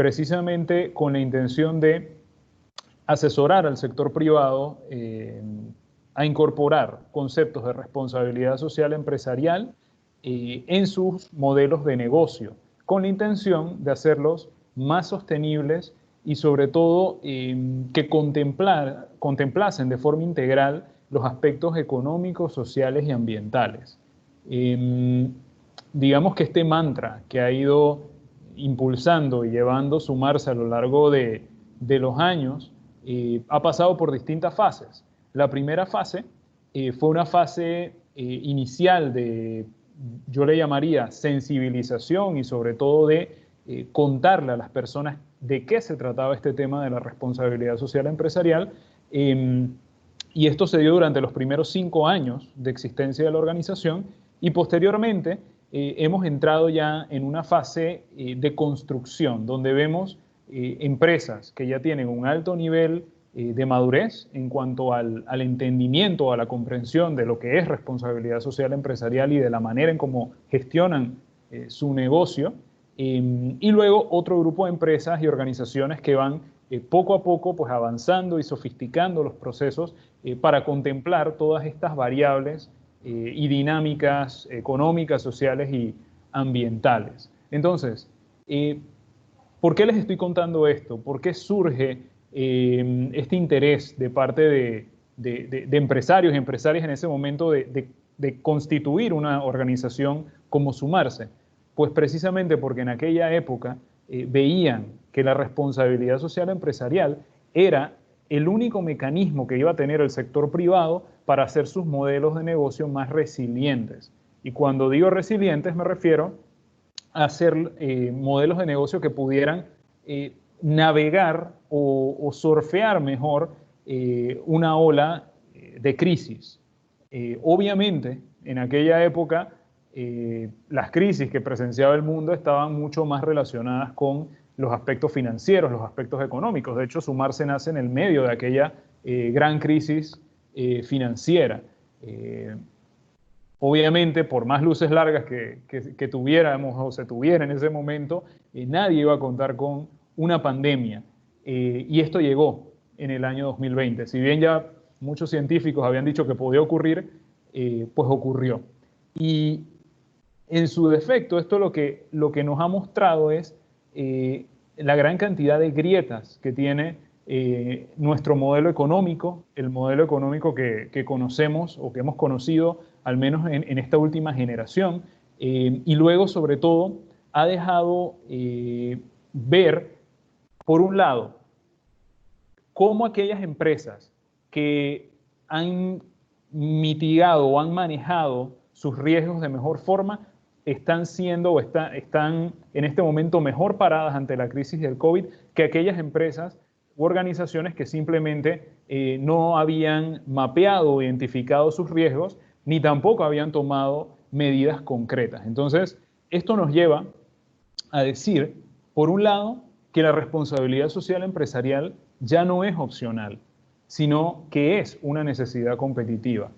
precisamente con la intención de asesorar al sector privado a incorporar conceptos de responsabilidad social empresarial en sus modelos de negocio, con la intención de hacerlos más sostenibles y sobre todo que contemplasen de forma integral los aspectos económicos, sociales y ambientales. Digamos que este mantra que ha ido impulsando y llevando sumarse a lo largo de los años ha pasado por distintas fases. La primera fase fue una fase inicial de, yo le llamaría, sensibilización y sobre todo de contarle a las personas de qué se trataba este tema de la responsabilidad social empresarial. Y esto se dio durante los primeros 5 años de existencia de la organización y posteriormente hemos entrado ya en una fase de construcción donde vemos empresas que ya tienen un alto nivel de madurez en cuanto al entendimiento, a la comprensión de lo que es responsabilidad social empresarial y de la manera en cómo gestionan su negocio. Y luego otro grupo de empresas y organizaciones que van poco a poco pues, avanzando y sofisticando los procesos para contemplar todas estas variables y dinámicas económicas, sociales y ambientales. Entonces, ¿por qué les estoy contando esto? ¿Por qué surge este interés de parte de empresarios y empresarias en ese momento de constituir una organización como Sumarse? Pues precisamente porque en aquella época veían que la responsabilidad social empresarial era el único mecanismo que iba a tener el sector privado para hacer sus modelos de negocio más resilientes. Y cuando digo resilientes me refiero a hacer modelos de negocio que pudieran navegar o surfear mejor una ola de crisis. Obviamente, en aquella época, las crisis que presenciaba el mundo estaban mucho más relacionadas con los aspectos financieros, los aspectos económicos. De hecho, Sumarse nace en el medio de aquella gran crisis financiera. Obviamente, por más luces largas que tuviéramos o se tuviera en ese momento, nadie iba a contar con una pandemia. Y esto llegó en el año 2020. Si bien ya muchos científicos habían dicho que podía ocurrir, pues ocurrió. Y en su defecto, esto lo que nos ha mostrado es la gran cantidad de grietas que tiene nuestro modelo económico, el modelo económico que conocemos o que hemos conocido al menos en esta última generación, y luego sobre todo ha dejado ver, por un lado, cómo aquellas empresas que han mitigado o han manejado sus riesgos de mejor forma están siendo o están en este momento mejor paradas ante la crisis del COVID que aquellas empresas u organizaciones que simplemente no habían mapeado o identificado sus riesgos ni tampoco habían tomado medidas concretas. Entonces, esto nos lleva a decir, por un lado, que la responsabilidad social empresarial ya no es opcional, sino que es una necesidad competitiva.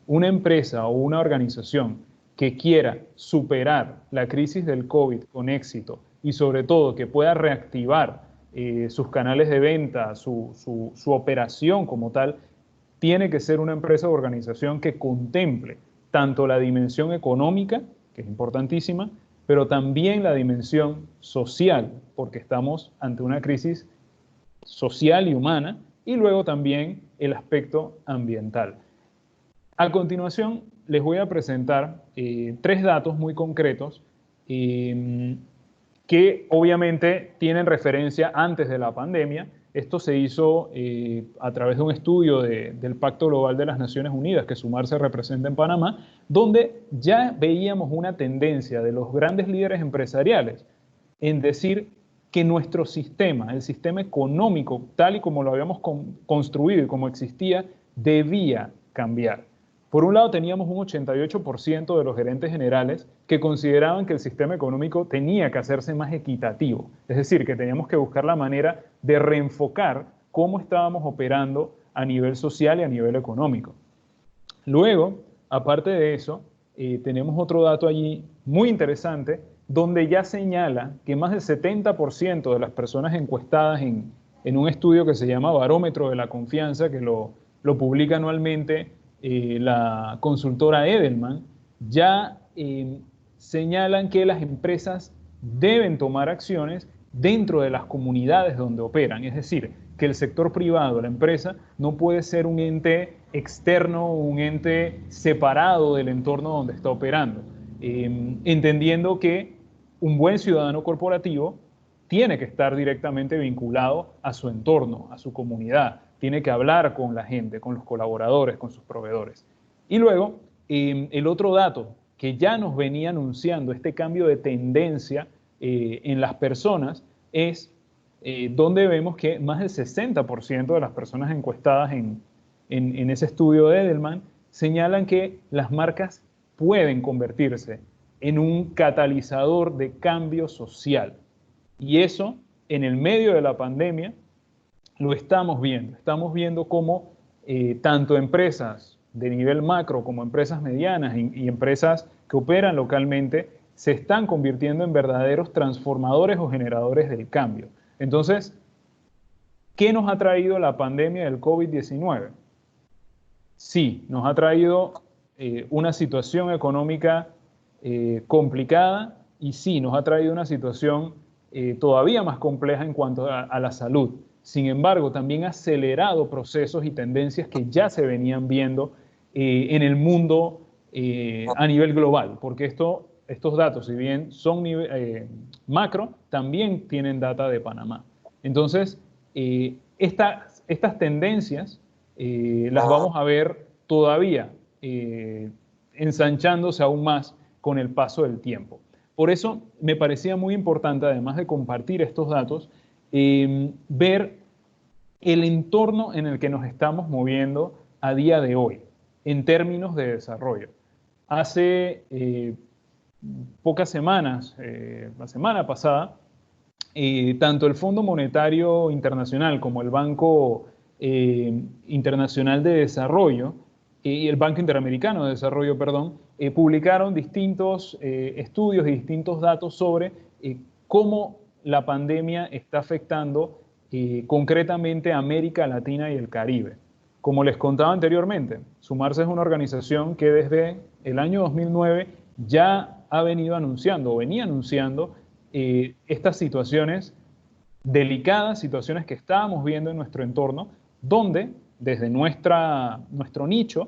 Una empresa o una organización que quiera superar la crisis del COVID con éxito y sobre todo que pueda reactivar sus canales de venta, su operación como tal, tiene que ser una empresa o organización que contemple tanto la dimensión económica, que es importantísima, pero también la dimensión social, porque estamos ante una crisis social y humana, y luego también el aspecto ambiental. A continuación, les voy a presentar 3 datos muy concretos que obviamente tienen referencia antes de la pandemia. Esto se hizo a través de un estudio del Pacto Global de las Naciones Unidas, que Sumarse representa en Panamá, donde ya veíamos una tendencia de los grandes líderes empresariales en decir que nuestro sistema, el sistema económico, tal y como lo habíamos construido y como existía, debía cambiar. Por un lado, teníamos un 88% de los gerentes generales que consideraban que el sistema económico tenía que hacerse más equitativo. Es decir, que teníamos que buscar la manera de reenfocar cómo estábamos operando a nivel social y a nivel económico. Luego, aparte de eso, tenemos otro dato allí muy interesante, donde ya señala que más del 70% de las personas encuestadas en un estudio que se llama Barómetro de la Confianza, que lo publica anualmente la consultora Edelman, ya señalan que las empresas deben tomar acciones dentro de las comunidades donde operan. Es decir, que el sector privado, la empresa, no puede ser un ente externo, un ente separado del entorno donde está operando. Entendiendo que un buen ciudadano corporativo tiene que estar directamente vinculado a su entorno, a su comunidad, tiene que hablar con la gente, con los colaboradores, con sus proveedores. Y luego, el otro dato que ya nos venía anunciando este cambio de tendencia en las personas es donde vemos que más del 60% de las personas encuestadas en ese estudio de Edelman señalan que las marcas pueden convertirse en un catalizador de cambio social. Y eso, en el medio de la pandemia, lo estamos viendo. Estamos viendo cómo tanto empresas de nivel macro como empresas medianas y empresas que operan localmente se están convirtiendo en verdaderos transformadores o generadores del cambio. Entonces, ¿qué nos ha traído la pandemia del COVID-19? Sí, nos ha traído una situación económica complicada y sí, nos ha traído una situación todavía más compleja en cuanto a la salud. Sin embargo, también ha acelerado procesos y tendencias que ya se venían viendo en el mundo a nivel global, porque estos datos, si bien son macro, también tienen data de Panamá. Entonces, estas tendencias las vamos a ver todavía ensanchándose aún más con el paso del tiempo. Por eso me parecía muy importante, además de compartir estos datos, ver el entorno en el que nos estamos moviendo a día de hoy, en términos de desarrollo. Hace pocas semanas, la semana pasada, tanto el Fondo Monetario Internacional como el Banco Internacional de Desarrollo y el Banco Interamericano de Desarrollo, perdón, publicaron distintos estudios y distintos datos sobre cómo la pandemia está afectando concretamente a América Latina y el Caribe. Como les contaba anteriormente, Sumarse es una organización que desde el año 2009 ya ha venido anunciando o venía anunciando estas situaciones delicadas, situaciones que estábamos viendo en nuestro entorno, donde desde nuestro nicho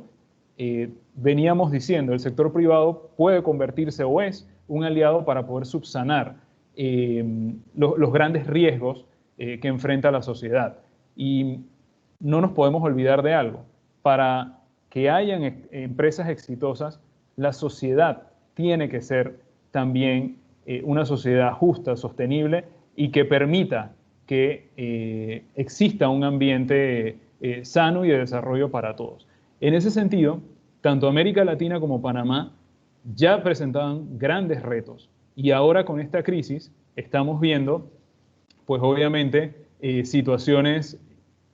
veníamos diciendo el sector privado puede convertirse o es un aliado para poder subsanar los grandes riesgos que enfrenta la sociedad. Y no nos podemos olvidar de algo. Para que hayan empresas exitosas, la sociedad tiene que ser también una sociedad justa, sostenible y que permita que exista un ambiente sano y de desarrollo para todos. En ese sentido, tanto América Latina como Panamá ya presentaban grandes retos y ahora con esta crisis estamos viendo, pues obviamente, situaciones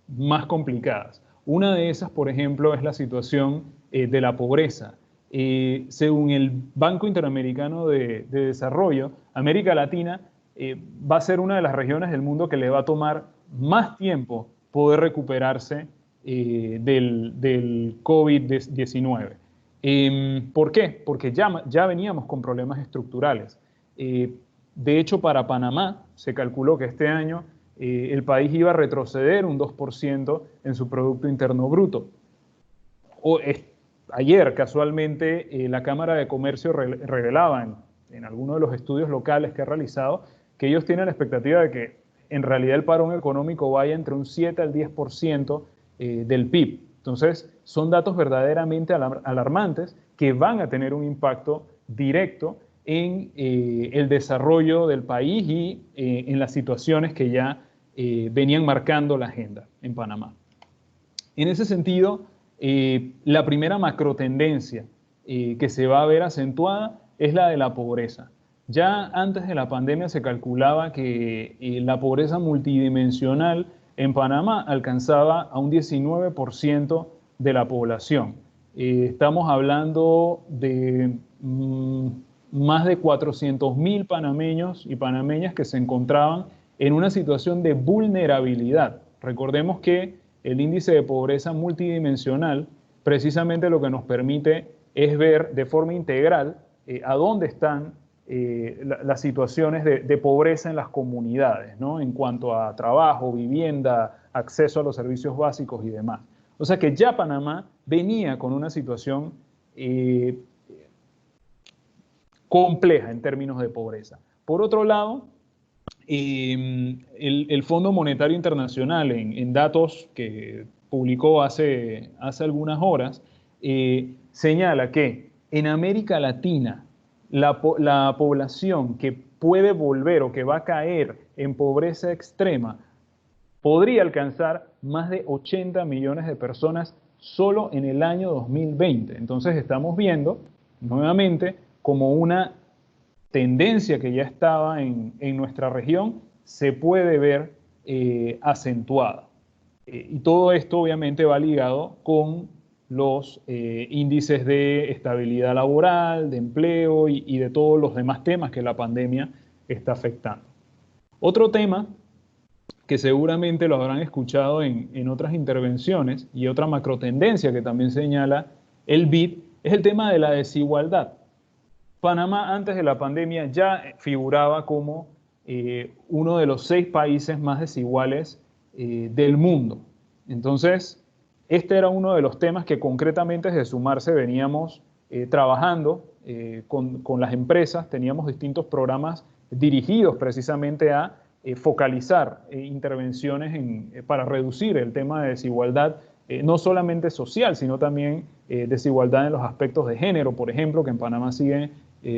más complicadas. Una de esas, por ejemplo, es la situación de la pobreza. Según el Banco Interamericano de Desarrollo, América Latina va a ser una de las regiones del mundo que le va a tomar más tiempo poder recuperarse del COVID-19. ¿Por qué? Porque ya veníamos con problemas estructurales. De hecho, para Panamá se calculó que este año el país iba a retroceder un 2% en su Producto Interno Bruto. Ayer, casualmente, la Cámara de Comercio revelaba en algunos de los estudios locales que ha realizado que ellos tienen la expectativa de que en realidad el parón económico vaya entre un 7 al 10% del PIB. Entonces, son datos verdaderamente alarmantes que van a tener un impacto directo en el desarrollo del país y en las situaciones que ya venían marcando la agenda en Panamá. En ese sentido, la primera macrotendencia que se va a ver acentuada es la de la pobreza. Ya antes de la pandemia se calculaba que la pobreza multidimensional en Panamá alcanzaba a un 19% de la población. Estamos hablando de más de 400.000 panameños y panameñas que se encontraban en una situación de vulnerabilidad. Recordemos que el índice de pobreza multidimensional precisamente lo que nos permite es ver de forma integral a dónde están las situaciones de pobreza en las comunidades, ¿no? En cuanto a trabajo, vivienda, acceso a los servicios básicos y demás. O sea que ya Panamá venía con una situación compleja en términos de pobreza. Por otro lado, el Fondo Monetario Internacional, en datos que publicó hace algunas horas, señala que en América Latina la población que puede volver o que va a caer en pobreza extrema podría alcanzar más de 80 millones de personas solo en el año 2020. Entonces estamos viendo nuevamente como una tendencia que ya estaba en nuestra región se puede ver acentuada. Y todo esto obviamente va ligado con los índices de estabilidad laboral, de empleo y de todos los demás temas que la pandemia está afectando. Otro tema que seguramente lo habrán escuchado en otras intervenciones y otra macrotendencia que también señala el BID es el tema de la desigualdad. Panamá antes de la pandemia ya figuraba como uno de los 6 países más desiguales del mundo. Entonces, este era uno de los temas que concretamente desde Sumarse veníamos trabajando con las empresas. Teníamos distintos programas dirigidos precisamente a focalizar intervenciones para reducir el tema de desigualdad, no solamente social, sino también desigualdad en los aspectos de género, por ejemplo, que en Panamá siguen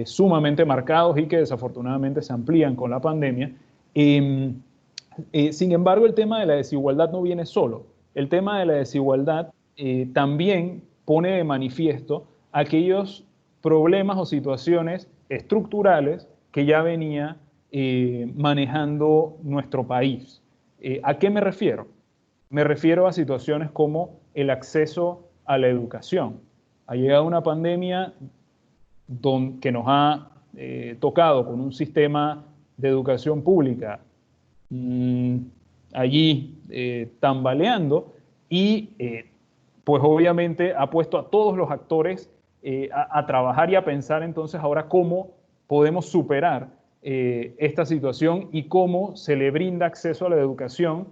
sumamente marcados y que desafortunadamente se amplían con la pandemia. Sin embargo, el tema de la desigualdad no viene solo. El tema de la desigualdad también pone de manifiesto aquellos problemas o situaciones estructurales que ya venía manejando nuestro país. ¿A qué me refiero? Me refiero a situaciones como el acceso a la educación. Ha llegado una pandemia que nos ha tocado con un sistema de educación pública allí tambaleando y pues obviamente ha puesto a todos los actores a trabajar y a pensar entonces ahora cómo podemos superar esta situación y cómo se le brinda acceso a la educación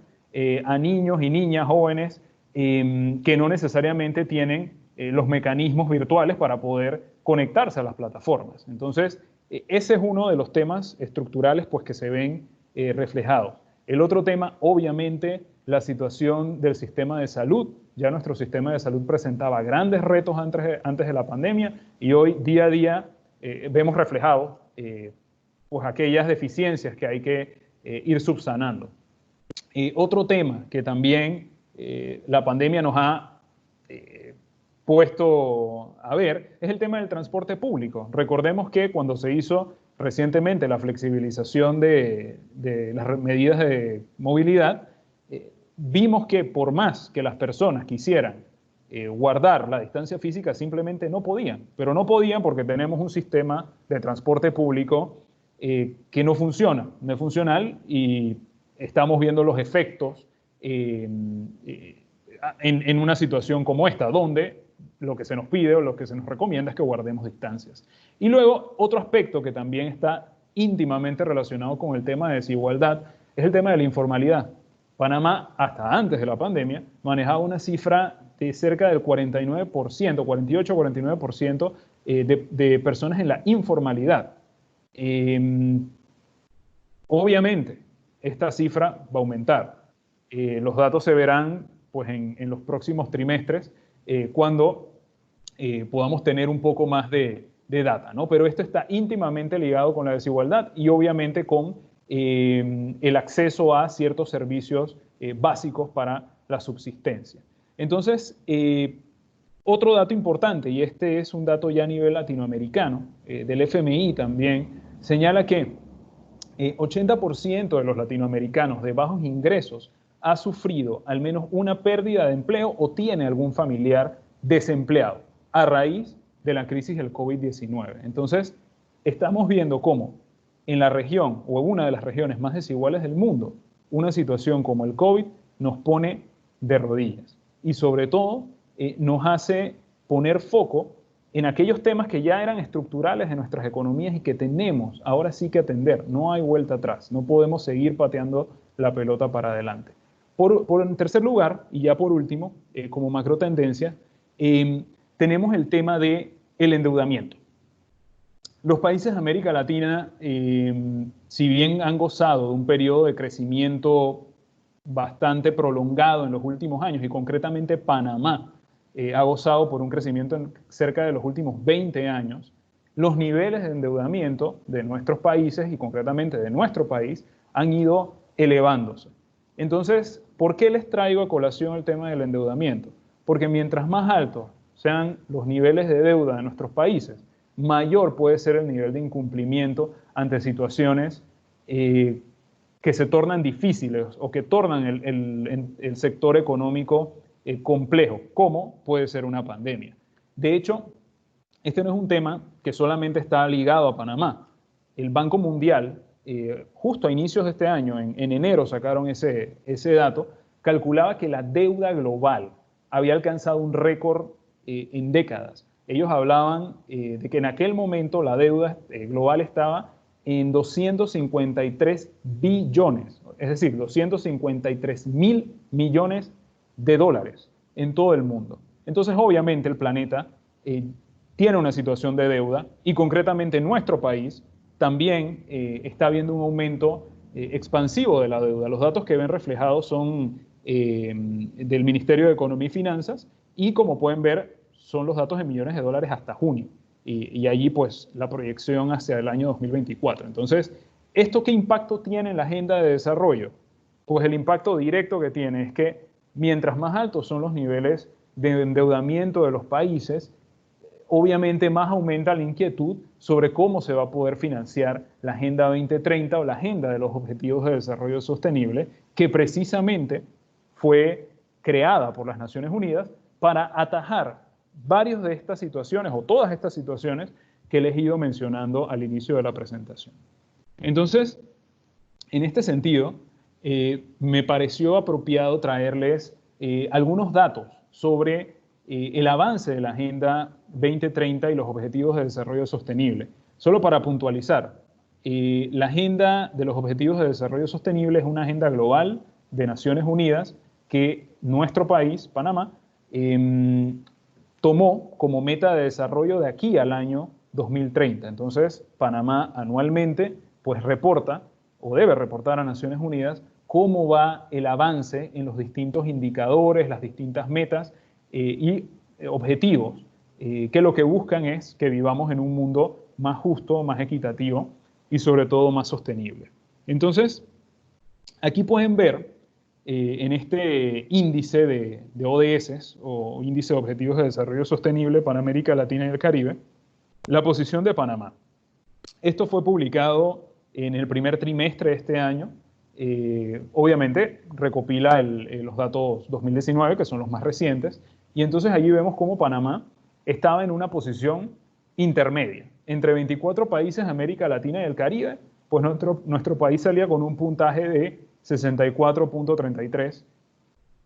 a niños y niñas jóvenes que no necesariamente tienen los mecanismos virtuales para poder conectarse a las plataformas. Entonces, ese es uno de los temas estructurales pues, que se ven reflejados. El otro tema, obviamente, la situación del sistema de salud. Ya nuestro sistema de salud presentaba grandes retos antes de la pandemia y hoy, día a día, vemos reflejados pues, aquellas deficiencias que hay que ir subsanando. Otro tema que también la pandemia nos ha puesto a ver es el tema del transporte público. Recordemos que cuando se hizo recientemente la flexibilización de las medidas de movilidad, vimos que por más que las personas quisieran guardar la distancia física, simplemente no podían. Pero no podían porque tenemos un sistema de transporte público que no funciona, no es funcional y estamos viendo los efectos en una situación como esta, donde lo que se nos pide o lo que se nos recomienda es que guardemos distancias. Y luego, otro aspecto que también está íntimamente relacionado con el tema de desigualdad es el tema de la informalidad. Panamá, hasta antes de la pandemia, manejaba una cifra de cerca del 49%, 48-49% de personas en la informalidad. Obviamente, esta cifra va a aumentar. Los datos se verán pues, en los próximos trimestres cuando podamos tener un poco más de data, ¿no? Pero esto está íntimamente ligado con la desigualdad y obviamente con el acceso a ciertos servicios básicos para la subsistencia. Entonces, otro dato importante, y este es un dato ya a nivel latinoamericano, del FMI también, señala que 80% de los latinoamericanos de bajos ingresos ha sufrido al menos una pérdida de empleo o tiene algún familiar desempleado a raíz de la crisis del COVID-19. Entonces, estamos viendo cómo en la región o en una de las regiones más desiguales del mundo, una situación como el COVID nos pone de rodillas y sobre todo nos hace poner foco en aquellos temas que ya eran estructurales de nuestras economías y que tenemos ahora sí que atender. No hay vuelta atrás, no podemos seguir pateando la pelota para adelante. En tercer lugar, y ya por último, como macro tendencia, tenemos el tema del endeudamiento. Los países de América Latina, si bien han gozado de un periodo de crecimiento bastante prolongado en los últimos años, y concretamente Panamá ha gozado por un crecimiento en cerca de los últimos 20 años, los niveles de endeudamiento de nuestros países, y concretamente de nuestro país, han ido elevándose. Entonces, ¿por qué les traigo a colación el tema del endeudamiento? Porque mientras más altos sean los niveles de deuda de nuestros países, mayor puede ser el nivel de incumplimiento ante situaciones que se tornan difíciles o que tornan el sector económico complejo, como puede ser una pandemia. De hecho, este no es un tema que solamente está ligado a Panamá. El Banco Mundial, justo a inicios de este año, en enero sacaron ese dato, calculaba que la deuda global había alcanzado un récord en décadas. Ellos hablaban de que en aquel momento la deuda global estaba en 253 billones, es decir, 253.000 millones de dólares en todo el mundo. Entonces, obviamente, el planeta tiene una situación de deuda y concretamente nuestro país también está viendo un aumento expansivo de la deuda. Los datos que ven reflejados son del Ministerio de Economía y Finanzas y, como pueden ver, son los datos en millones de dólares hasta junio. Y allí, pues, la proyección hacia el año 2024. Entonces, ¿esto qué impacto tiene en la agenda de desarrollo? Pues el impacto directo que tiene es que mientras más altos son los niveles de endeudamiento de los países, obviamente más aumenta la inquietud sobre cómo se va a poder financiar la Agenda 2030 o la Agenda de los Objetivos de Desarrollo Sostenible, que precisamente fue creada por las Naciones Unidas para atajar varias de estas situaciones o todas estas situaciones que les he ido mencionando al inicio de la presentación. Entonces, en este sentido, me pareció apropiado traerles algunos datos sobre el avance de la Agenda 2030 y los Objetivos de Desarrollo Sostenible. Solo para puntualizar, la Agenda de los Objetivos de Desarrollo Sostenible es una agenda global de Naciones Unidas que nuestro país, Panamá, tomó como meta de desarrollo de aquí al año 2030. Entonces, Panamá anualmente pues reporta o debe reportar a Naciones Unidas cómo va el avance en los distintos indicadores, las distintas metas y objetivos que lo que buscan es que vivamos en un mundo más justo, más equitativo y sobre todo más sostenible. Entonces, aquí pueden ver en este índice de ODS o índice de Objetivos de Desarrollo Sostenible para América Latina y el Caribe, la posición de Panamá. Esto fue publicado en el primer trimestre de este año. Obviamente recopila los datos 2019, que son los más recientes, y entonces allí vemos cómo Panamá estaba en una posición intermedia. Entre 24 países de América Latina y el Caribe, pues nuestro país salía con un puntaje de 64.33,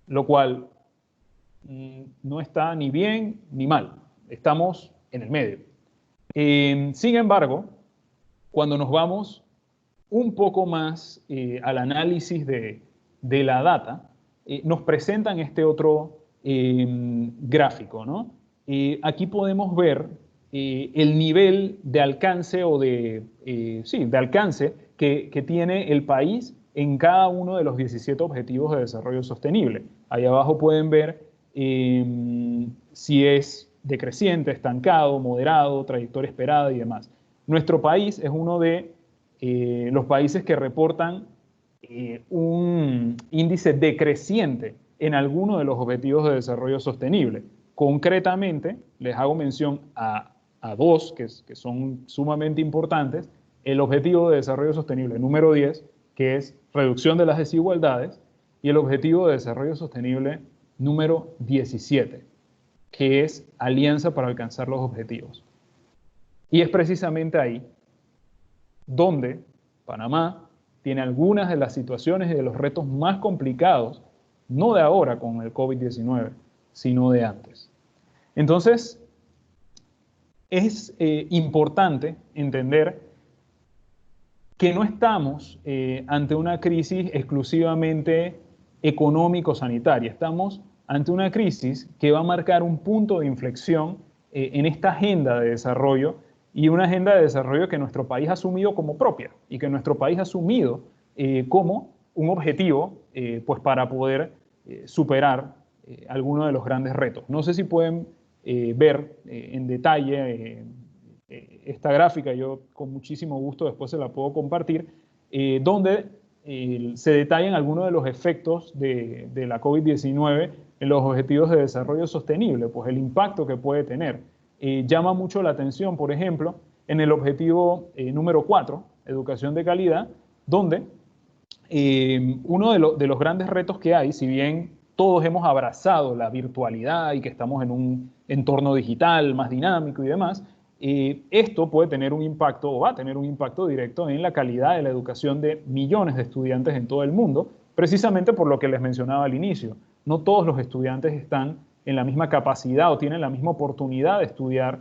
lo cual no está ni bien ni mal, estamos en el medio. Sin embargo, cuando nos vamos un poco más al análisis de la data, nos presentan este otro gráfico, ¿no? Aquí podemos ver el nivel de alcance o de alcance que tiene el país en cada uno de los 17 Objetivos de Desarrollo Sostenible. Ahí abajo pueden ver si es decreciente, estancado, moderado, trayectoria esperada y demás. Nuestro país es uno de los países que reportan un índice decreciente en alguno de los Objetivos de Desarrollo Sostenible. Concretamente, les hago mención a dos que son sumamente importantes. El Objetivo de Desarrollo Sostenible número 10, que es reducción de las desigualdades, y el Objetivo de Desarrollo Sostenible número 17, que es alianza para alcanzar los objetivos. Y es precisamente ahí donde Panamá tiene algunas de las situaciones y de los retos más complicados, no de ahora con el COVID-19, sino de antes. Entonces, es importante entender que no estamos ante una crisis exclusivamente económico-sanitaria, estamos ante una crisis que va a marcar un punto de inflexión en esta agenda de desarrollo, y una agenda de desarrollo que nuestro país ha asumido como propia y que nuestro país ha asumido como un objetivo pues para poder superar algunos de los grandes retos. No sé si pueden ver en detalle esta gráfica, yo con muchísimo gusto después se la puedo compartir, donde se detallan algunos de los efectos de la COVID-19 en los objetivos de desarrollo sostenible, pues el impacto que puede tener. Llama mucho la atención, por ejemplo, en el objetivo número 4, educación de calidad, donde uno de los grandes retos que hay, si bien todos hemos abrazado la virtualidad y que estamos en un entorno digital más dinámico y demás, esto puede tener un impacto o va a tener un impacto directo en la calidad de la educación de millones de estudiantes en todo el mundo, precisamente por lo que les mencionaba al inicio. No todos los estudiantes están en la misma capacidad o tienen la misma oportunidad de estudiar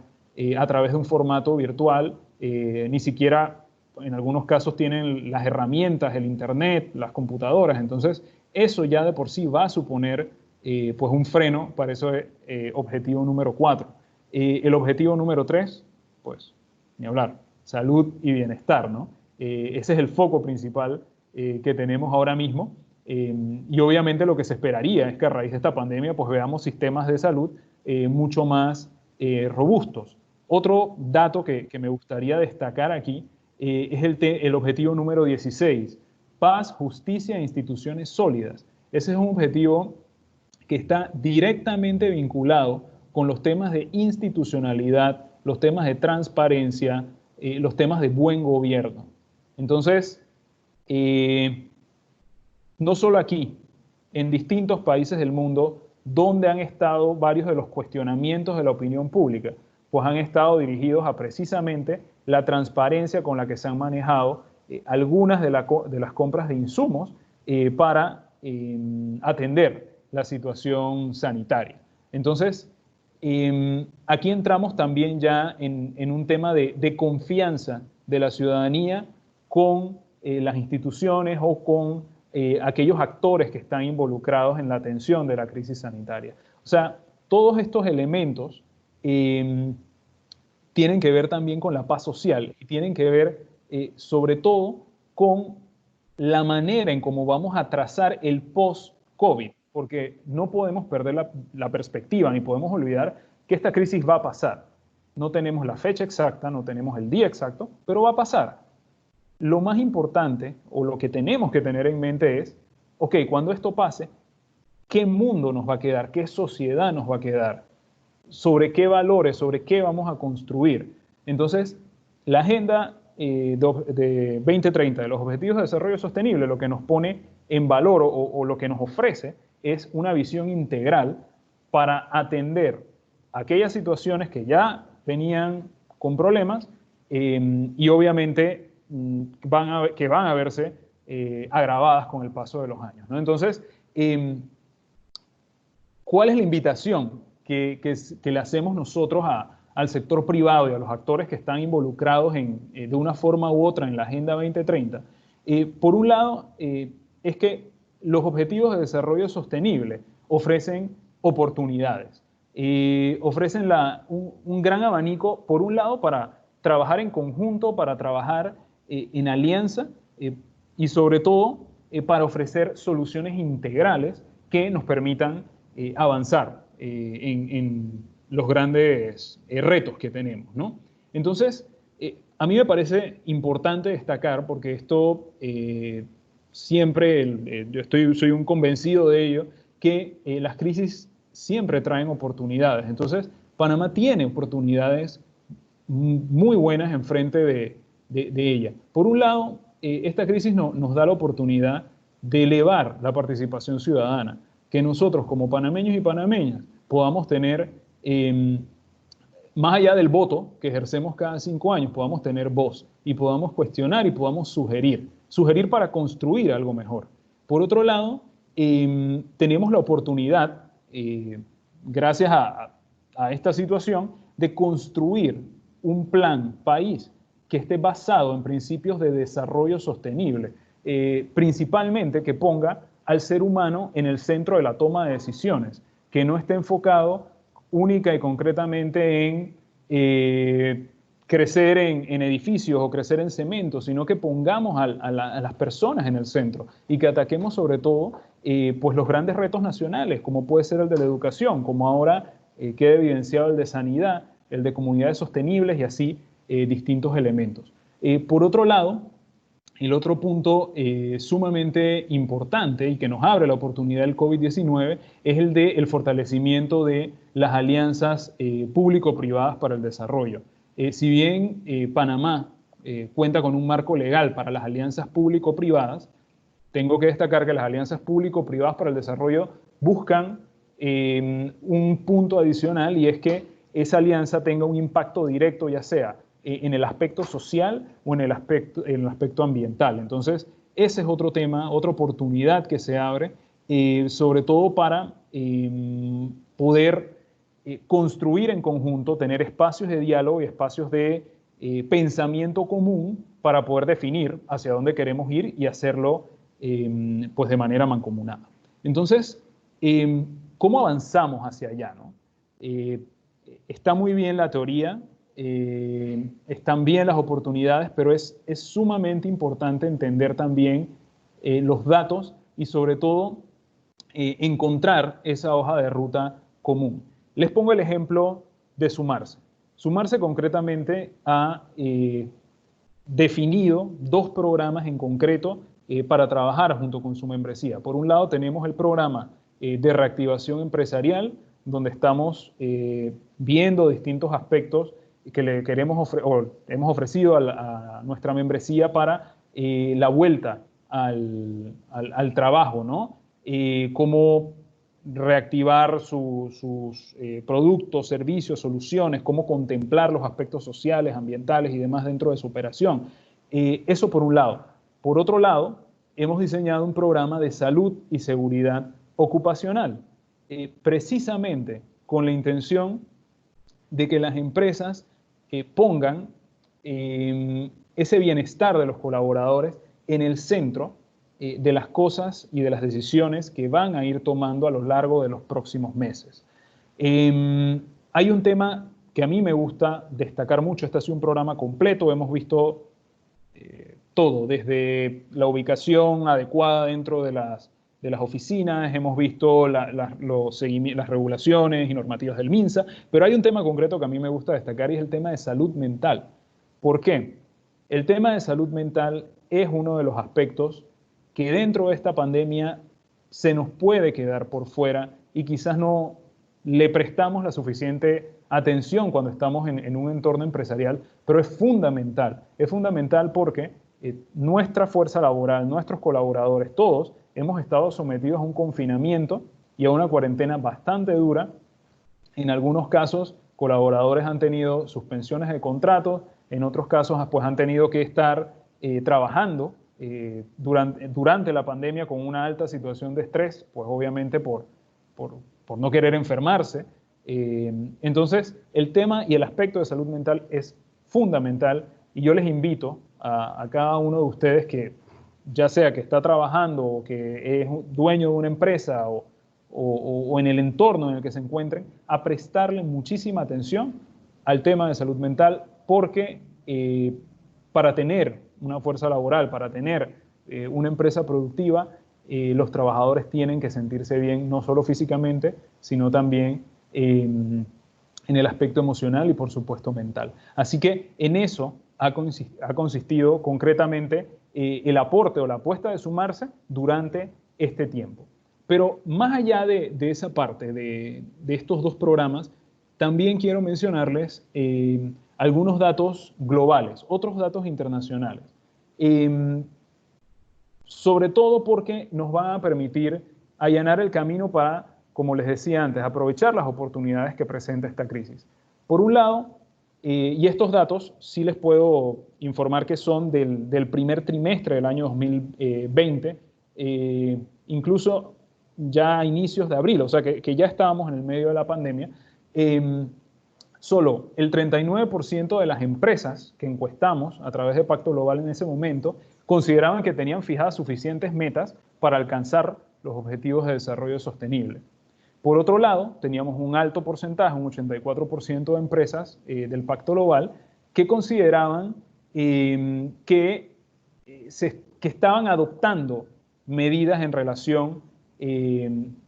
a través de un formato virtual, ni siquiera en algunos casos tienen las herramientas, el internet, las computadoras. Entonces eso ya de por sí va a suponer pues un freno para ese objetivo número 4. El objetivo número 3, pues ni hablar, salud y bienestar, ¿no? Ese es el foco principal que tenemos ahora mismo. Y obviamente lo que se esperaría es que a raíz de esta pandemia pues veamos sistemas de salud mucho más robustos. Otro dato que me gustaría destacar aquí es el objetivo número 16, paz, justicia e instituciones sólidas. Ese es un objetivo que está directamente vinculado con los temas de institucionalidad, los temas de transparencia, los temas de buen gobierno. Entonces, no solo aquí, en distintos países del mundo, donde han estado varios de los cuestionamientos de la opinión pública, pues han estado dirigidos a precisamente la transparencia con la que se han manejado algunas de las compras de insumos para atender la situación sanitaria. Entonces, aquí entramos también ya en un tema de confianza de la ciudadanía con las instituciones o con aquellos actores que están involucrados en la atención de la crisis sanitaria. O sea, todos estos elementos tienen que ver también con la paz social y tienen que ver sobre todo con la manera en cómo vamos a trazar el post-COVID, porque no podemos perder la perspectiva ni podemos olvidar que esta crisis va a pasar. No tenemos la fecha exacta, no tenemos el día exacto, pero va a pasar. Lo más importante o lo que tenemos que tener en mente es, ok, cuando esto pase, ¿qué mundo nos va a quedar? ¿Qué sociedad nos va a quedar? ¿Sobre qué valores? ¿Sobre qué vamos a construir? Entonces, la agenda de 2030 de los Objetivos de Desarrollo Sostenible lo que nos pone en valor o lo que nos ofrece es una visión integral para atender aquellas situaciones que ya venían con problemas y obviamente van a verse agravadas con el paso de los años, ¿no? Entonces, ¿cuál es la invitación que le hacemos nosotros al sector privado y a los actores que están involucrados de una forma u otra en la Agenda 2030? Por un lado, es que los Objetivos de Desarrollo Sostenible ofrecen oportunidades, ofrecen un gran abanico, por un lado, para trabajar en conjunto, para trabajar en alianza y sobre todo para ofrecer soluciones integrales que nos permitan avanzar en los grandes retos que tenemos, ¿no? Entonces, a mí me parece importante destacar, porque esto siempre, soy un convencido de ello, que las crisis siempre traen oportunidades. Entonces, Panamá tiene oportunidades muy buenas enfrente de ella. Por un lado, esta crisis nos da la oportunidad de elevar la participación ciudadana, que nosotros como panameños y panameñas podamos tener, más allá del voto que ejercemos cada 5 años, podamos tener voz y podamos cuestionar y podamos sugerir para construir algo mejor. Por otro lado, tenemos la oportunidad, gracias a esta situación, de construir un plan país que esté basado en principios de desarrollo sostenible, principalmente que ponga al ser humano en el centro de la toma de decisiones, que no esté enfocado única y concretamente en crecer en edificios o crecer en cemento, sino que pongamos a las personas en el centro y que ataquemos sobre todo pues los grandes retos nacionales, como puede ser el de la educación, como ahora queda evidenciado el de sanidad, el de comunidades sostenibles y así distintos elementos. Por otro lado, el otro punto sumamente importante y que nos abre la oportunidad del COVID-19 es el del fortalecimiento de las alianzas público-privadas para el desarrollo. Si bien Panamá cuenta con un marco legal para las alianzas público-privadas, tengo que destacar que las alianzas público-privadas para el desarrollo buscan un punto adicional y es que esa alianza tenga un impacto directo, ya sea en el aspecto social o en el aspecto ambiental. Entonces, ese es otro tema, otra oportunidad que se abre, sobre todo para poder construir en conjunto, tener espacios de diálogo y espacios de pensamiento común para poder definir hacia dónde queremos ir y hacerlo pues de manera mancomunada. Entonces, ¿cómo avanzamos hacia allá, no? Está muy bien la teoría, están bien las oportunidades, pero es sumamente importante entender también los datos y sobre todo encontrar esa hoja de ruta común. Les pongo el ejemplo de Sumarse. Sumarse concretamente ha definido dos programas en concreto para trabajar junto con su membresía. Por un lado tenemos el programa de reactivación empresarial, donde estamos viendo distintos aspectos que le queremos hemos ofrecido a nuestra membresía para la vuelta al trabajo, ¿no? Cómo reactivar sus productos, servicios, soluciones, cómo contemplar los aspectos sociales, ambientales y demás dentro de su operación. Eso por un lado. Por otro lado, hemos diseñado un programa de salud y seguridad ocupacional, precisamente con la intención de que las empresas pongan ese bienestar de los colaboradores en el centro de las cosas y de las decisiones que van a ir tomando a lo largo de los próximos meses. Hay un tema que a mí me gusta destacar mucho. Este ha sido un programa completo, hemos visto todo, desde la ubicación adecuada dentro de las oficinas, hemos visto las regulaciones y normativas del MINSA, pero hay un tema concreto que a mí me gusta destacar y es el tema de salud mental. ¿Por qué? El tema de salud mental es uno de los aspectos que dentro de esta pandemia se nos puede quedar por fuera y quizás no le prestamos la suficiente atención cuando estamos en un entorno empresarial, pero es fundamental porque nuestra fuerza laboral, nuestros colaboradores, todos hemos estado sometidos a un confinamiento y a una cuarentena bastante dura. En algunos casos, colaboradores han tenido suspensiones de contratos, en otros casos pues han tenido que estar trabajando durante la pandemia con una alta situación de estrés, pues obviamente por no querer enfermarse. Entonces, el tema y el aspecto de salud mental es fundamental y yo les invito a cada uno de ustedes que, ya sea que está trabajando o que es dueño de una empresa o en el entorno en el que se encuentren, a prestarle muchísima atención al tema de salud mental porque para tener una fuerza laboral, para tener una empresa productiva, los trabajadores tienen que sentirse bien, no solo físicamente, sino también en el aspecto emocional y por supuesto mental. Así que en eso ha consistido concretamente el aporte o la apuesta de Sumarse durante este tiempo. Pero más allá de esa parte, de estos dos programas, también quiero mencionarles algunos datos globales, otros datos internacionales. Sobre todo porque nos van a permitir allanar el camino para, como les decía antes, aprovechar las oportunidades que presenta esta crisis. Por un lado, Y estos datos sí les puedo informar que son del primer trimestre del año 2020, incluso ya a inicios de abril, o sea que ya estábamos en el medio de la pandemia. Solo el 39% de las empresas que encuestamos a través de Pacto Global en ese momento consideraban que tenían fijadas suficientes metas para alcanzar los objetivos de desarrollo sostenible. Por otro lado, teníamos un alto porcentaje, un 84% de empresas del Pacto Global que consideraban que estaban adoptando medidas en relación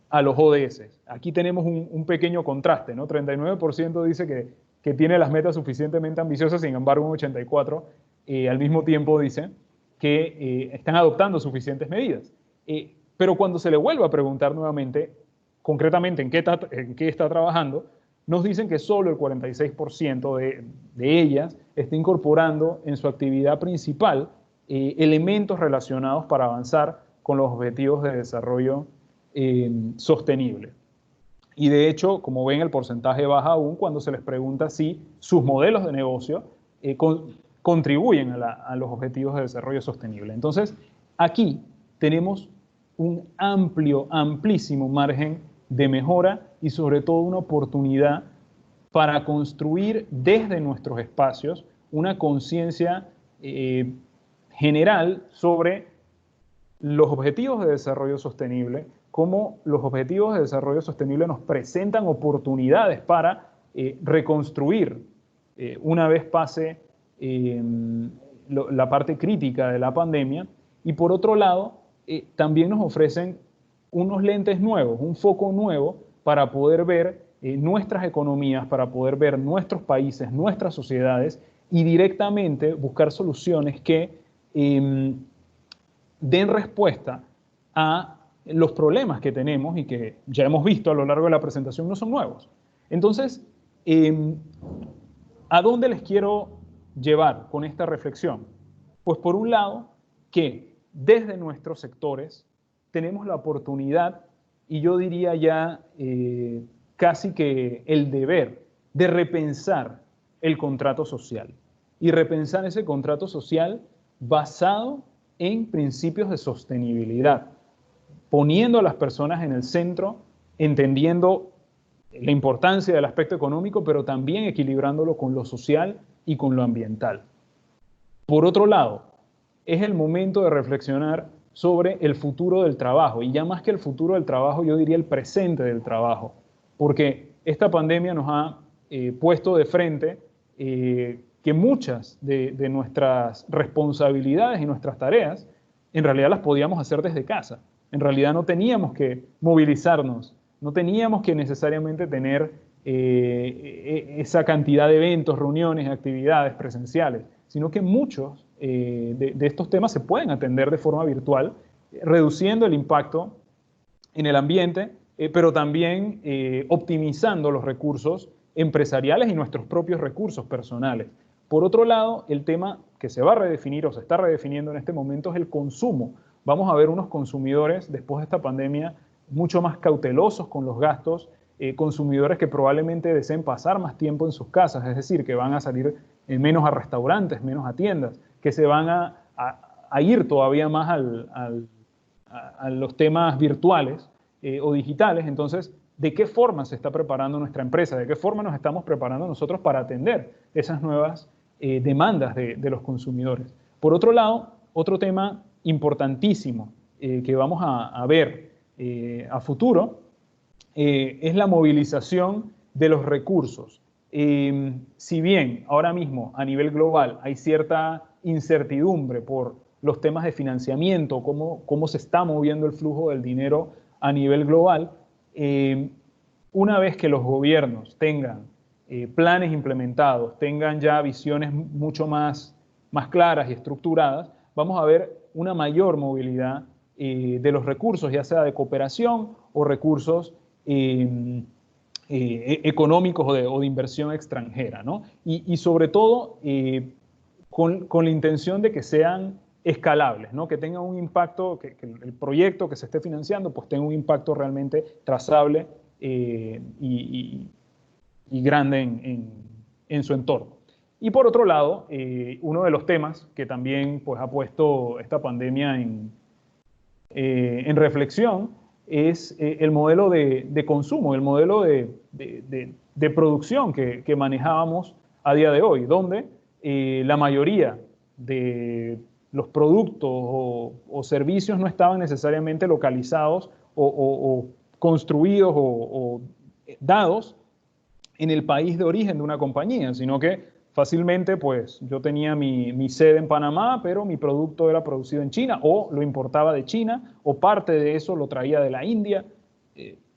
a los ODS. Aquí tenemos un pequeño contraste, ¿no? 39% dice que tiene las metas suficientemente ambiciosas, sin embargo un 84% al mismo tiempo dice que están adoptando suficientes medidas. Pero cuando se le vuelve a preguntar nuevamente, concretamente en qué está trabajando, nos dicen que solo el 46% de ellas está incorporando en su actividad principal elementos relacionados para avanzar con los objetivos de desarrollo sostenible. Y de hecho, como ven, el porcentaje baja aún cuando se les pregunta si sus modelos de negocio contribuyen a los objetivos de desarrollo sostenible. Entonces, aquí tenemos un amplísimo margen de mejora y sobre todo una oportunidad para construir desde nuestros espacios una conciencia general sobre los objetivos de desarrollo sostenible, cómo los objetivos de desarrollo sostenible nos presentan oportunidades para reconstruir una vez pase la parte crítica de la pandemia, y por otro lado, también nos ofrecen unos lentes nuevos, un foco nuevo para poder ver nuestras economías, para poder ver nuestros países, nuestras sociedades y directamente buscar soluciones que den respuesta a los problemas que tenemos y que ya hemos visto a lo largo de la presentación no son nuevos. Entonces, ¿a dónde les quiero llevar con esta reflexión? Pues por un lado, que desde nuestros sectores tenemos la oportunidad, y yo diría ya casi que el deber, de repensar el contrato social. Y repensar ese contrato social basado en principios de sostenibilidad, poniendo a las personas en el centro, entendiendo la importancia del aspecto económico, pero también equilibrándolo con lo social y con lo ambiental. Por otro lado, es el momento de reflexionar sobre el futuro del trabajo, y ya más que el futuro del trabajo, yo diría el presente del trabajo, porque esta pandemia nos ha puesto de frente que muchas de nuestras responsabilidades y nuestras tareas en realidad las podíamos hacer desde casa. En realidad no teníamos que movilizarnos, no teníamos que necesariamente tener esa cantidad de eventos, reuniones, actividades presenciales, sino que muchos de estos temas se pueden atender de forma virtual, reduciendo el impacto en el ambiente, pero también optimizando los recursos empresariales y nuestros propios recursos personales. Por otro lado, el tema que se va a redefinir o se está redefiniendo en este momento es el consumo. Vamos a ver unos consumidores después de esta pandemia mucho más cautelosos con los gastos, consumidores que probablemente deseen pasar más tiempo en sus casas, es decir, que van a salir menos a restaurantes, menos a tiendas, que se van a ir todavía más a los temas virtuales o digitales. Entonces, ¿de qué forma se está preparando nuestra empresa? ¿De qué forma nos estamos preparando nosotros para atender esas nuevas demandas de los consumidores? Por otro lado, otro tema importantísimo que vamos a ver a futuro es la movilización de los recursos. Si bien ahora mismo a nivel global hay cierta incertidumbre por los temas de financiamiento, cómo se está moviendo el flujo del dinero a nivel global, una vez que los gobiernos tengan planes implementados, tengan ya visiones mucho más claras y estructuradas, vamos a ver una mayor movilidad de los recursos, ya sea de cooperación o recursos económicos o de inversión extranjera, ¿no? Y sobre todo con la intención de que sean escalables, ¿no? Que tengan un impacto, que el proyecto que se esté financiando pues tenga un impacto realmente trazable y grande en su entorno. Y por otro lado, uno de los temas que también pues, ha puesto esta pandemia en reflexión es el modelo de consumo, el modelo de producción que manejábamos a día de hoy, donde la mayoría de los productos o servicios no estaban necesariamente localizados o construidos o dados en el país de origen de una compañía, sino que fácilmente pues yo tenía mi sede en Panamá, pero mi producto era producido en China o lo importaba de China o parte de eso lo traía de la India.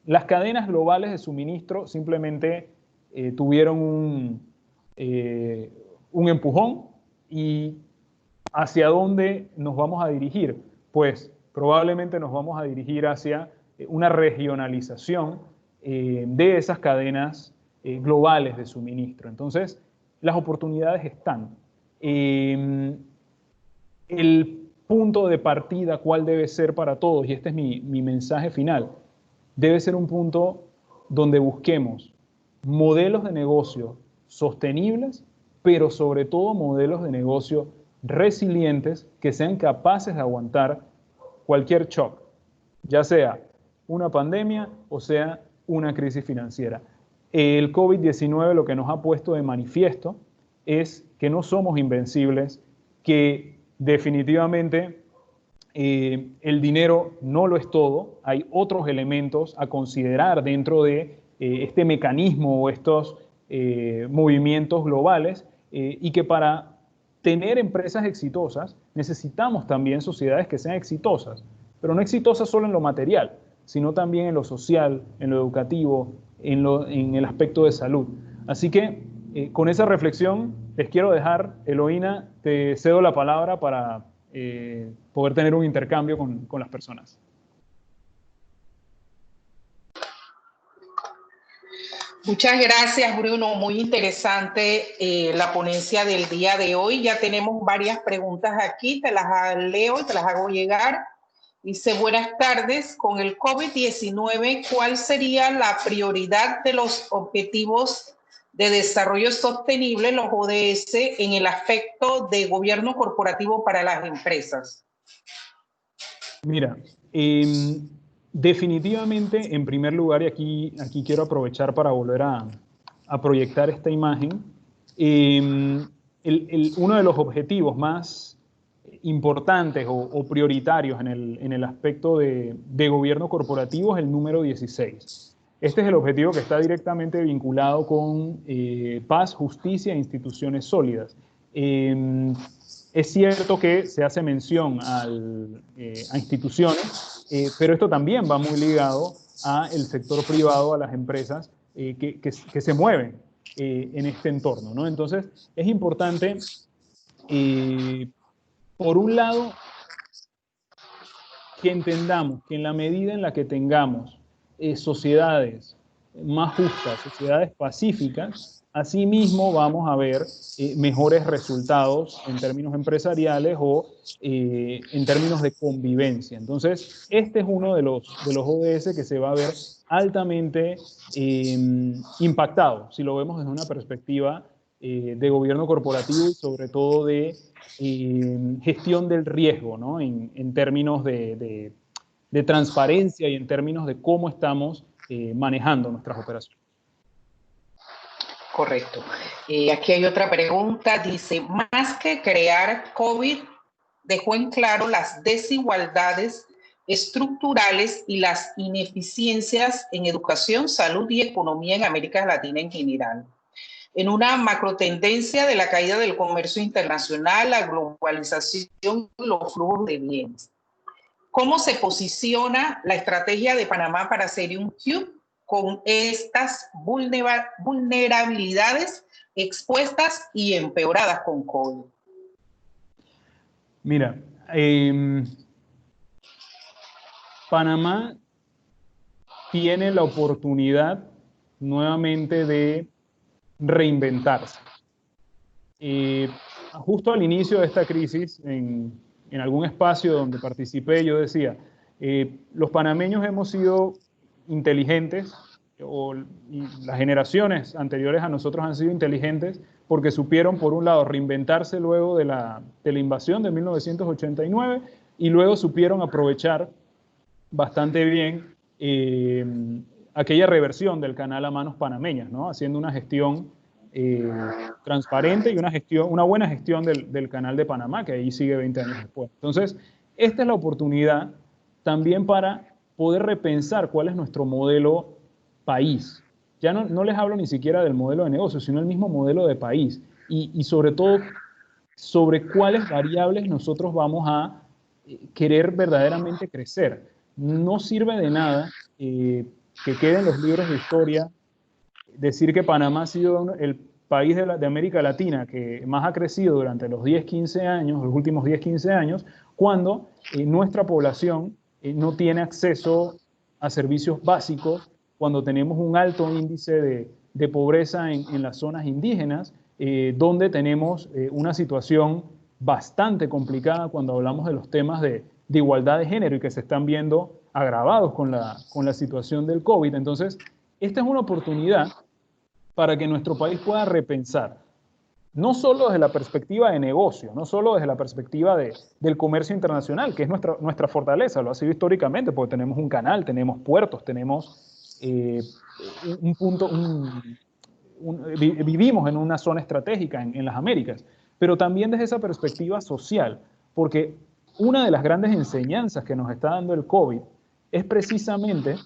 Las cadenas globales de suministro simplemente tuvieron un empujón. ¿Y hacia dónde nos vamos a dirigir? Pues probablemente nos vamos a dirigir hacia una regionalización de esas cadenas globales de suministro. Entonces, las oportunidades están. El punto de partida, ¿cuál debe ser para todos? Y este es mi mensaje final. Debe ser un punto donde busquemos modelos de negocio sostenibles, pero sobre todo modelos de negocio resilientes que sean capaces de aguantar cualquier shock, ya sea una pandemia o sea una crisis financiera. El COVID-19 lo que nos ha puesto de manifiesto es que no somos invencibles, que definitivamente el dinero no lo es todo, hay otros elementos a considerar dentro de este mecanismo o estos movimientos globales y que para tener empresas exitosas necesitamos también sociedades que sean exitosas, pero no exitosas solo en lo material, sino también en lo social, en lo educativo, en el aspecto de salud. Así que con esa reflexión les quiero dejar, Eloína, te cedo la palabra para poder tener un intercambio con las personas. Muchas gracias, Bruno. Muy interesante la ponencia del día de hoy. Ya tenemos varias preguntas aquí, te las leo y te las hago llegar. Dice, buenas tardes, con el COVID-19, ¿cuál sería la prioridad de los objetivos de desarrollo sostenible, los ODS, en el aspecto de gobierno corporativo para las empresas? Mira, definitivamente, en primer lugar, y aquí quiero aprovechar para volver a proyectar esta imagen, uno de los objetivos más importantes o prioritarios en el aspecto de gobierno corporativo es el número 16. Este es el objetivo que está directamente vinculado con paz, justicia e instituciones sólidas. Es cierto que se hace mención a instituciones, pero esto también va muy ligado al sector privado, a las empresas que se mueven en este entorno, ¿no? Entonces, es importante, por un lado, que entendamos que en la medida en la que tengamos sociedades más justas, sociedades pacíficas, asimismo vamos a ver mejores resultados en términos empresariales o en términos de convivencia. Entonces, este es uno de los ODS que se va a ver altamente impactado, si lo vemos desde una perspectiva de gobierno corporativo y sobre todo de gestión del riesgo, ¿no? En términos de transparencia y en términos de cómo estamos manejando nuestras operaciones. Correcto. Aquí hay otra pregunta. Dice, más que crear COVID, dejó en claro las desigualdades estructurales y las ineficiencias en educación, salud y economía en América Latina en general. En una macrotendencia de la caída del comercio internacional, la globalización y los flujos de bienes. ¿Cómo se posiciona la estrategia de Panamá para ser un hub con estas vulnerabilidades expuestas y empeoradas con COVID? Mira, Panamá tiene la oportunidad nuevamente de reinventarse. Justo al inicio de esta crisis, en algún espacio donde participé, yo decía, los panameños hemos sido inteligentes, y las generaciones anteriores a nosotros han sido inteligentes porque supieron, por un lado, reinventarse luego de la invasión de 1989 y luego supieron aprovechar bastante bien aquella reversión del canal a manos panameñas, ¿no? Haciendo una gestión transparente y una buena gestión del canal de Panamá, que ahí sigue 20 años después. Entonces, esta es la oportunidad también para poder repensar cuál es nuestro modelo país. Ya no les hablo ni siquiera del modelo de negocio, sino el mismo modelo de país. Y sobre todo, sobre cuáles variables nosotros vamos a querer verdaderamente crecer. No sirve de nada que queden los libros de historia decir que Panamá ha sido el país de América Latina que más ha crecido durante los 10, 15 años, los últimos 10, 15 años, cuando nuestra población no tiene acceso a servicios básicos, cuando tenemos un alto índice de pobreza en las zonas indígenas, donde tenemos una situación bastante complicada cuando hablamos de los temas de igualdad de género y que se están viendo agravados con la situación del COVID. Entonces, esta es una oportunidad para que nuestro país pueda repensar, no solo desde la perspectiva de negocio, no solo desde la perspectiva del comercio internacional, que es nuestra fortaleza, lo ha sido históricamente, porque tenemos un canal, tenemos puertos, tenemos un punto, vivimos en una zona estratégica en las Américas, pero también desde esa perspectiva social, porque una de las grandes enseñanzas que nos está dando el COVID es precisamente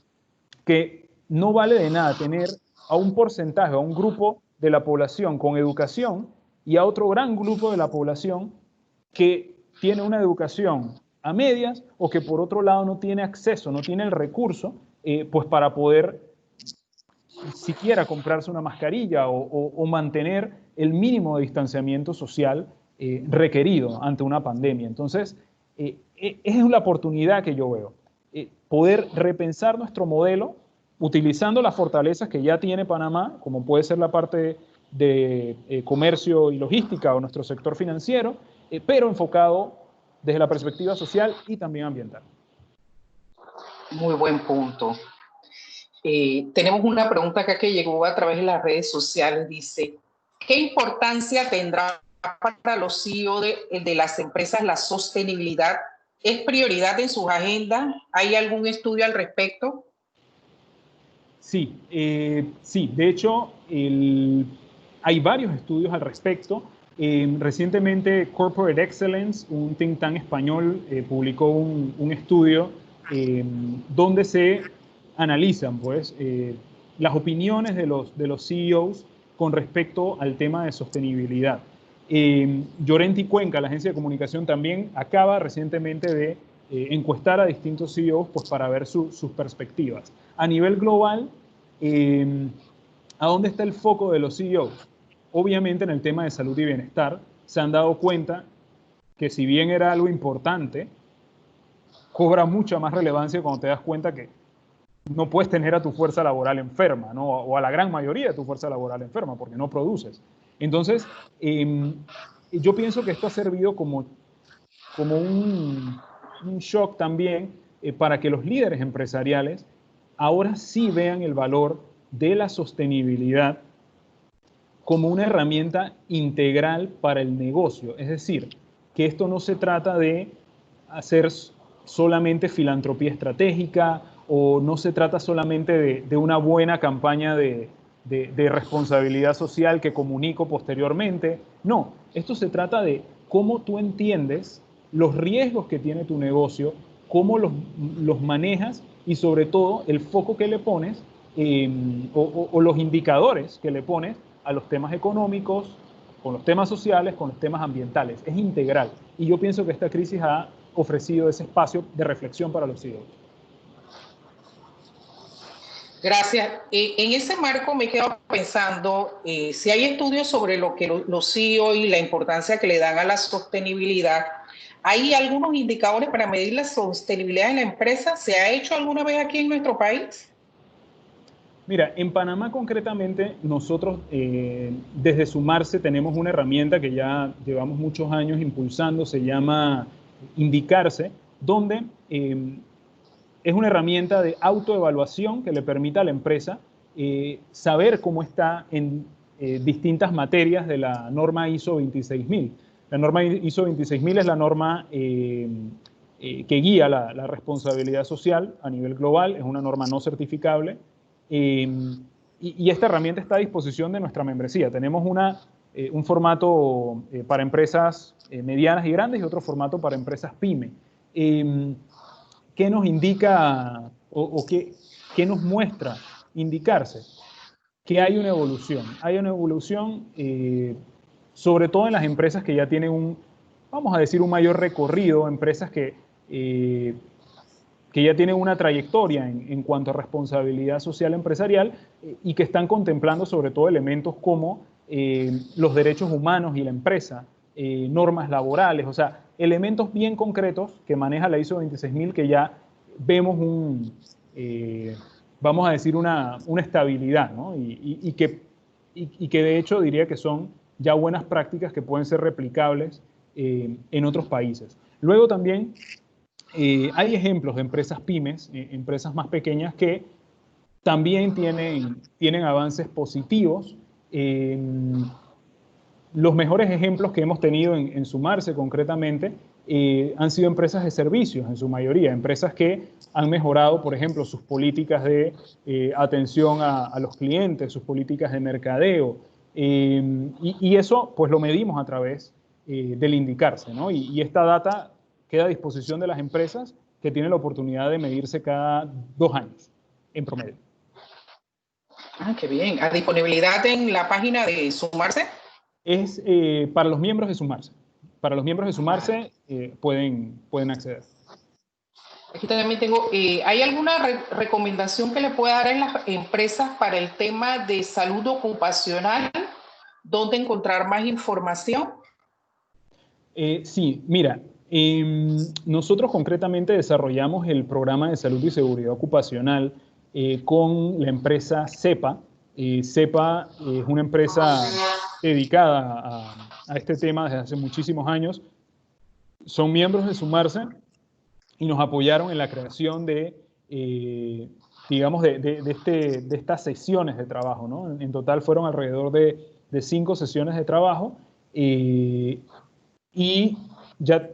que no vale de nada tener a un porcentaje, a un grupo de la población con educación y a otro gran grupo de la población que tiene una educación a medias o que por otro lado no tiene acceso, no tiene el recurso pues para poder siquiera comprarse una mascarilla o mantener el mínimo de distanciamiento social requerido ante una pandemia. Entonces, es la oportunidad que yo veo, poder repensar nuestro modelo utilizando las fortalezas que ya tiene Panamá, como puede ser la parte de comercio y logística o nuestro sector financiero, pero enfocado desde la perspectiva social y también ambiental. Muy buen punto. Tenemos una pregunta acá que llegó a través de las redes sociales. Dice, ¿qué importancia tendrá para los CEO de las empresas la sostenibilidad? ¿Es prioridad en sus agendas? ¿Hay algún estudio al respecto? Sí, sí. De hecho, hay varios estudios al respecto. Recientemente Corporate Excellence, un think tank español, publicó un estudio donde se analizan pues, las opiniones de los CEOs con respecto al tema de sostenibilidad. Llorenti Cuenca, la agencia de comunicación, también acaba recientemente de encuestar a distintos CEOs pues, para ver sus perspectivas. A nivel global, ¿a dónde está el foco de los CEOs? Obviamente en el tema de salud y bienestar se han dado cuenta que si bien era algo importante, cobra mucha más relevancia cuando te das cuenta que no puedes tener a tu fuerza laboral enferma, ¿no? O a la gran mayoría de tu fuerza laboral enferma, porque no produces. Entonces, yo pienso que esto ha servido como un shock también para que los líderes empresariales ahora sí vean el valor de la sostenibilidad como una herramienta integral para el negocio. Es decir, que esto no se trata de hacer solamente filantropía estratégica o no se trata solamente de una buena campaña de responsabilidad social que comunico posteriormente. No, esto se trata de cómo tú entiendes los riesgos que tiene tu negocio, cómo los manejas y sobre todo el foco que le pones o los indicadores que le pones a los temas económicos, con los temas sociales, con los temas ambientales. Es integral. Y yo pienso que esta crisis ha ofrecido ese espacio de reflexión para los CEOs. Gracias. En ese marco me quedo pensando si hay estudios sobre lo que los CEO y la importancia que le dan a la sostenibilidad. ¿Hay algunos indicadores para medir la sostenibilidad en la empresa? ¿Se ha hecho alguna vez aquí en nuestro país? Mira, en Panamá concretamente, nosotros desde Sumarse tenemos una herramienta que ya llevamos muchos años impulsando, se llama Indicarse, donde es una herramienta de autoevaluación que le permite a la empresa saber cómo está en distintas materias de la norma ISO 26000. La norma ISO 26000 es la norma que guía la responsabilidad social a nivel global, es una norma no certificable, y esta herramienta está a disposición de nuestra membresía. Tenemos un formato para empresas medianas y grandes y otro formato para empresas pyme. ¿Qué nos indica o qué nos muestra indicarse? Que hay una evolución. Hay una evolución sobre todo en las empresas que ya tienen vamos a decir, un mayor recorrido, empresas que ya tienen una trayectoria en cuanto a responsabilidad social empresarial y que están contemplando sobre todo elementos como los derechos humanos y la empresa, normas laborales, o sea, elementos bien concretos que maneja la ISO 26000 que ya vemos vamos a decir, una estabilidad, ¿no? Y que de hecho diría que son ya buenas prácticas que pueden ser replicables en otros países. Luego también hay ejemplos de empresas pymes, empresas más pequeñas que también tienen avances positivos. Los mejores ejemplos que hemos tenido en Sumarse concretamente han sido empresas de servicios en su mayoría, empresas que han mejorado, por ejemplo, sus políticas de atención a los clientes, sus políticas de mercadeo, y eso pues lo medimos a través del indicarse, ¿no? Y esta data queda a disposición de las empresas que tienen la oportunidad de medirse cada 2 años en promedio. Ah, qué bien. ¿A disponibilidad en la página de Sumarse? Es para los miembros de Sumarse. Para los miembros de Sumarse pueden acceder. Aquí también tengo, ¿hay alguna recomendación que le pueda dar a las empresas para el tema de salud ocupacional? ¿Dónde encontrar más información? Sí, mira, nosotros concretamente desarrollamos el programa de salud y seguridad ocupacional con la empresa CEPA. CEPA es una empresa dedicada a este tema desde hace muchísimos años. Son miembros de Sumarse y nos apoyaron en la creación digamos, de estas sesiones de trabajo, ¿no? En total fueron alrededor de 5 sesiones de trabajo. Y ya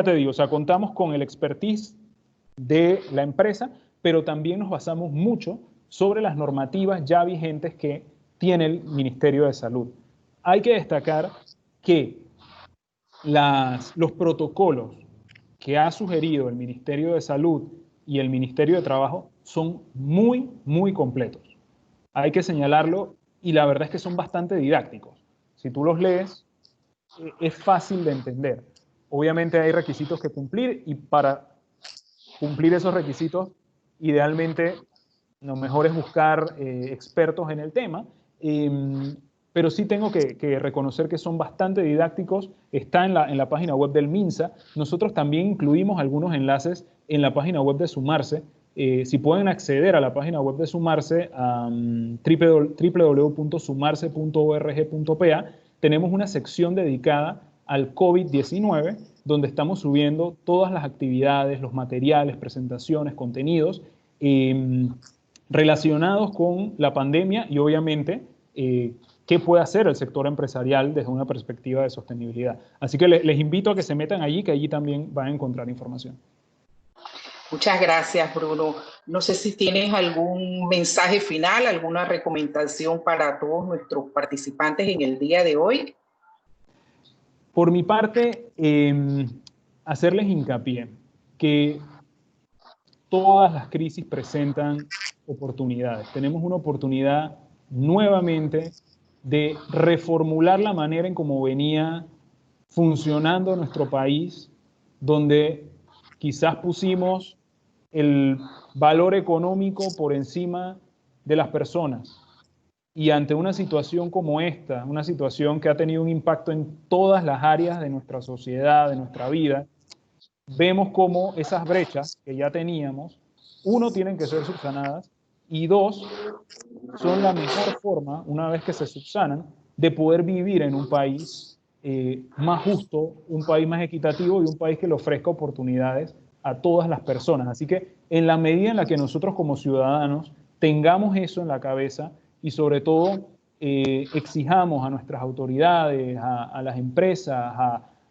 te digo, o sea, contamos con el expertise de la empresa, pero también nos basamos mucho sobre las normativas ya vigentes que tiene el Ministerio de Salud. Hay que destacar que los protocolos que ha sugerido el Ministerio de Salud y el Ministerio de Trabajo son muy, muy completos. Hay que señalarlo y la verdad es que son bastante didácticos. Si tú los lees, es fácil de entender. Obviamente hay requisitos que cumplir y para cumplir esos requisitos, idealmente lo mejor es buscar expertos en el tema, pero sí tengo que reconocer que son bastante didácticos. Está en la página web del MINSA. Nosotros también incluimos algunos enlaces en la página web de Sumarse. Si pueden acceder a la página web de Sumarse, www.sumarse.org.pa, tenemos una sección dedicada al COVID-19, donde estamos subiendo todas las actividades, los materiales, presentaciones, contenidos relacionados con la pandemia y obviamente qué puede hacer el sector empresarial desde una perspectiva de sostenibilidad. Así que les invito a que se metan allí, que allí también van a encontrar información. Muchas gracias, Bruno. No sé si tienes algún mensaje final, alguna recomendación para todos nuestros participantes en el día de hoy. Por mi parte, hacerles hincapié que todas las crisis presentan oportunidades. Tenemos una oportunidad nuevamente de reformular la manera en cómo venía funcionando nuestro país, donde quizás pusimos el valor económico por encima de las personas. Y ante una situación como esta, una situación que ha tenido un impacto en todas las áreas de nuestra sociedad, de nuestra vida, vemos cómo esas brechas que ya teníamos, uno, tienen que ser subsanadas, y dos, son la mejor forma, una vez que se subsanan, de poder vivir en un país más justo, un país más equitativo y un país que le ofrezca oportunidades a todas las personas. Así que en la medida en la que nosotros como ciudadanos tengamos eso en la cabeza y sobre todo exijamos a nuestras autoridades, a las empresas,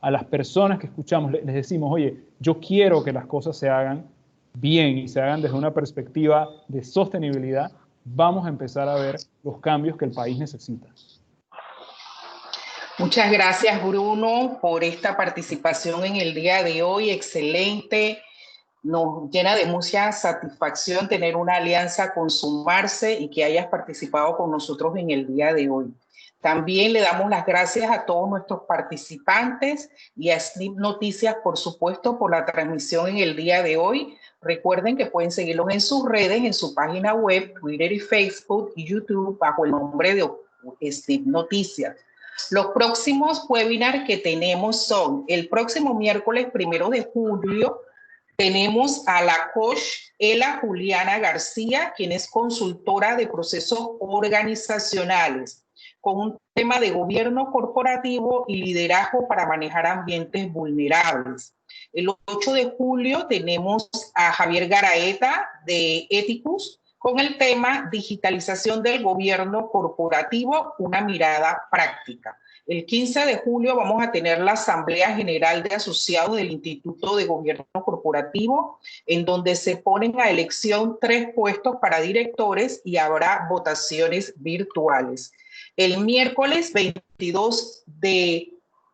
a las personas que escuchamos, les decimos, oye, yo quiero que las cosas se hagan bien y se hagan desde una perspectiva de sostenibilidad, vamos a empezar a ver los cambios que el país necesita. Muchas gracias, Bruno, por esta participación en el día de hoy. Excelente. Nos llena de mucha satisfacción tener una alianza con Sumarse y que hayas participado con nosotros en el día de hoy. También le damos las gracias a todos nuestros participantes y a Snip Noticias, por supuesto, por la transmisión en el día de hoy. Recuerden que pueden seguirlos en sus redes, en su página web, Twitter y Facebook y YouTube bajo el nombre de Snip Noticias. Los próximos webinars que tenemos son el próximo miércoles 1 de julio. Tenemos a la coach Ela Juliana García, quien es consultora de procesos organizacionales, con un tema de gobierno corporativo y liderazgo para manejar ambientes vulnerables. El 8 de julio tenemos a Javier Garaeta de Ethicus, con el tema digitalización del gobierno corporativo, una mirada práctica. El 15 de julio vamos a tener la Asamblea General de Asociados del Instituto de Gobierno Corporativo, en donde se ponen a elección 3 puestos para directores y habrá votaciones virtuales. El miércoles 22 de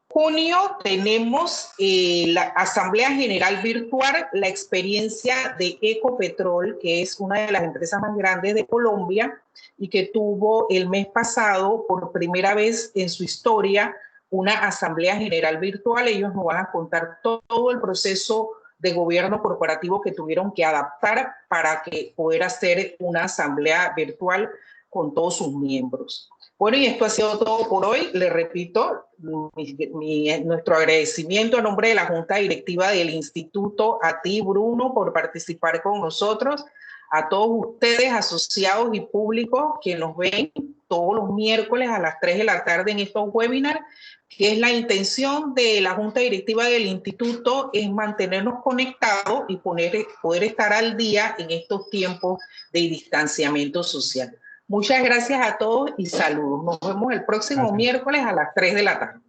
junio tenemos la Asamblea General Virtual, la experiencia de Ecopetrol, que es una de las empresas más grandes de Colombia y que tuvo el mes pasado por primera vez en su historia una Asamblea General Virtual. Ellos nos van a contar todo el proceso de gobierno corporativo que tuvieron que adaptar para que poder hacer una asamblea virtual con todos sus miembros. Bueno, y esto ha sido todo por hoy. Le repito, nuestro agradecimiento a nombre de la Junta Directiva del Instituto, a ti, Bruno, por participar con nosotros, a todos ustedes, asociados y públicos que nos ven todos los miércoles a las 3 de la tarde en estos webinars, que es la intención de la Junta Directiva del Instituto, es mantenernos conectados y poder estar al día en estos tiempos de distanciamiento social. Muchas gracias a todos y saludos. Nos vemos el próximo miércoles a las 3 de la tarde.